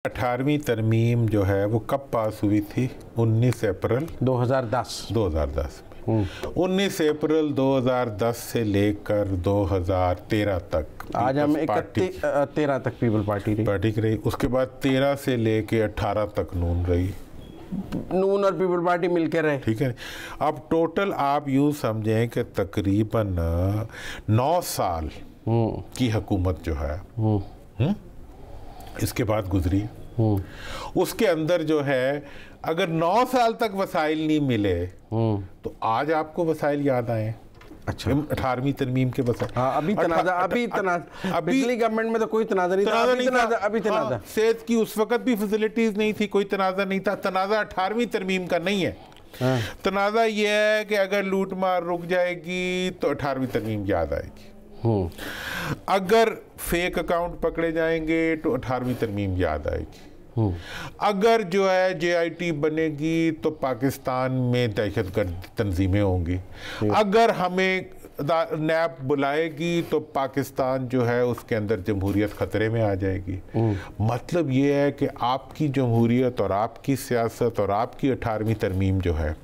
18वीं तरमीम जो है वो कब पास हुई थी? 19 अप्रैल 2010 में। 19 अप्रैल 2010 से लेकर 2013 तक आज हम 13 तक पीपल पार्टी रही। उसके बाद 13 से लेके 18 तक नून रही। नून और पीपल पार्टी मिलकर रहे। ठीक है। अब टोटल आप यूँ समझें कि तकरीबन 9 साल की हुकूमत जो है इसके बाद गुजरी। उसके अंदर जो है अगर 9 साल तक वसाइल नहीं मिले तो आज आपको वसाइल याद आए। अच्छा, 18वीं तरमीम के वसाइल। हाँ, अभी पिछली गवर्नमेंट में तो कोई तनाज़ा नहीं था। अभी तनाज़ा सेहत की उस वक्त भी फैसिलिटीज नहीं थी, कोई तनाज़ा नहीं था। तनाज़ा 18वीं तरमीम का नहीं है। तनाज़ा ये है कि अगर लूट मार रुक जाएगी तो 18वीं तरमीम याद आएगी। अगर फेक अकाउंट पकड़े जाएंगे तो 18वीं तरमीम याद आएगी। अगर जो है JIT बनेगी तो पाकिस्तान में दहशतगर्द तंजीमें होंगी। अगर हमें नैब बुलाएगी तो पाकिस्तान जो है उसके अंदर जमहूरियत खतरे में आ जाएगी। मतलब ये है कि आपकी जमहूरियत और आपकी सियासत और आपकी 18वीं तरमीम जो है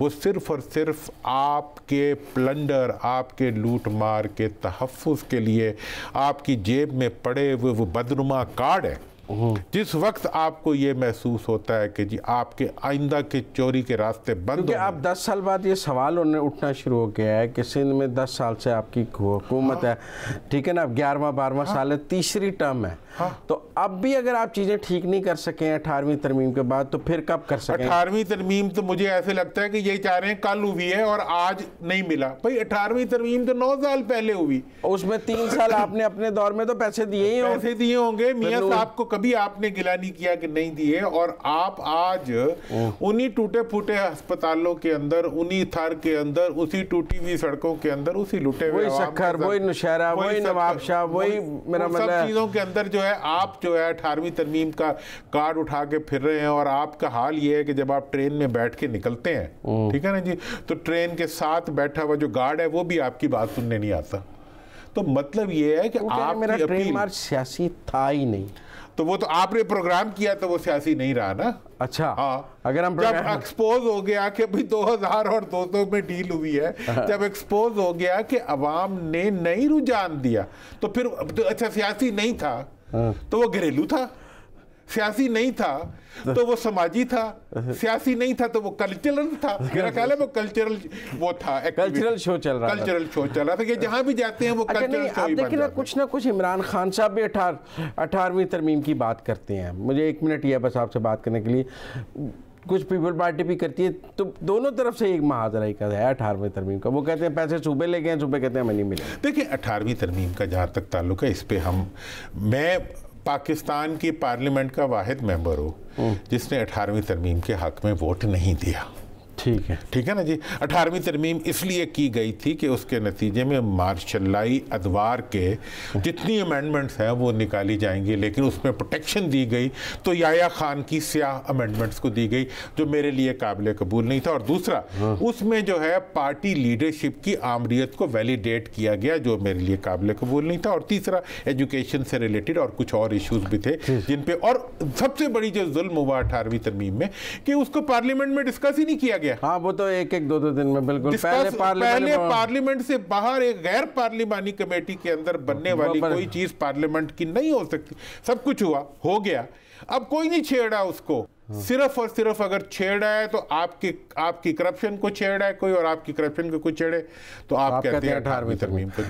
वो सिर्फ और सिर्फ आपके प्लंडर, आपके लूट मार के तहफ़्फ़ुज़ के लिए आपकी जेब में पड़े हुए वो बदनुमा कार्ड है। जिस वक्त आपको ये महसूस होता है कि जी आपके आइंदा के चोरी के रास्ते बंद, क्योंकि अब 10 साल बाद ये सवाल उठना शुरू हो गया है कि सिंध में 10 साल से आपकी हुकूमत है, ठीक है ना, अब 11वां 12वां साल है, तीसरी टर्म है। तो अब भी अगर आप चीज़ें ठीक नहीं कर सकें 18वीं तरमीम के बाद तो फिर कब कर सकें? 18वीं तरमीम तो मुझे ऐसे लगता है कि ये चाह रहे हैं कल हुई है और आज नहीं मिला। भाई 18वीं तरमीम तो 9 साल पहले हुई, उसमें 3 साल आपने अपने दौर में तो पैसे दिए होंगे। मियां साहब को कभी आपने गिला नहीं किया कि नहीं दिए, और आप आज उन्हीं टूटे फूटे अस्पतालों के अंदर, उन्हीं थर के अंदर, उसी टूटी हुई सड़कों के अंदर, उसी लुटे हुए वही सखर, वही नौशहरा, वही नवाब शाह, वही मेरा मतलब चीज़ों के अंदर जो है आप जो है 18वीं तरमीम का कार्ड उठा के फिर रहे हैं। और आपका हाल ये है कि जब आप ट्रेन में बैठ के निकलते हैं, ठीक है ना जी, तो ट्रेन के साथ बैठा हुआ जो गार्ड है वो भी आपकी बात सुनने नहीं आता। तो मतलब ये है कि आप मेरा ट्रेन मार्च सियासी था ही नहीं, तो वो तो आपने प्रोग्राम किया तो वो सियासी नहीं रहा ना। अच्छा, हाँ, अगर हम जब एक्सपोज हो गया कि भाई 2000 और 200 में डील हुई है, जब एक्सपोज हो गया कि अवाम ने नहीं रुझान दिया तो फिर अच्छा सियासी नहीं था तो वो घरेलू था, सियासी नहीं था तो वो समाजी था, सियासी नहीं था तो वो कल्चरल था। मेरा ख्याल है वो कल्चरल वो था, कल्चरल शो चल रहा था कि जहां भी जाते हैं वो कल्चरल शो ही बन जाता है। ना कुछ इमरान खान साहब भी 18वीं तरमीम की बात करते हैं। मुझे 1 मिनट ही है बस आपसे बात करने के लिए। कुछ पीपल पार्टी भी करती है, तो दोनों तरफ से एक महाजरा ही का है 18वीं तरमीम का। वो कहते हैं पैसे सूबे ले गए, सूबे कहते हैं हमें नहीं मिले। देखिए 18वीं तरमीम का जहाँ तक ताल्लुक है, इस पर मैं पाकिस्तान की पार्लियामेंट का वाहिद मेंबर हूँ जिसने 18वीं तरमीम के हक में वोट नहीं दिया। ठीक है ना जी। 18वीं तरमीम इसलिए की गई थी कि उसके नतीजे में मार्शलाई अदवार के जितनी अमेंडमेंट्स हैं वो निकाली जाएंगी, लेकिन उसमें प्रोटेक्शन दी गई तो याया खान की स्याह अमेंडमेंट्स को दी गई जो मेरे लिए काबिल कबूल नहीं था। और दूसरा उसमें जो है पार्टी लीडरशिप की आमरीत को वैलिडेट किया गया जो मेरे लिए काबिल कबूल नहीं था। और तीसरा एजुकेशन से रिलेटेड और कुछ और इशूज़ भी थे जिन पे, और सबसे बड़ी जो जुल्म हुआ 18वीं तरमीम में कि उसको पार्लियामेंट में डिस्कस ही नहीं किया गया। हाँ, वो तो एक 2 दिन में बिल्कुल पहले पार्लियामेंट से बाहर एक गैर पार्लिमानी कमेटी के अंदर बनने वाली कोई चीज पार्लियामेंट की नहीं हो सकती। सब कुछ हुआ, हो गया, अब कोई नहीं छेड़ा उसको। सिर्फ और सिर्फ अगर छेड़ा है तो आपकी करप्शन को छेड़ा है कोई, और आपकी करप्शन को कोई छेड़े तो आप कहते हैं 18वीं तरमीम को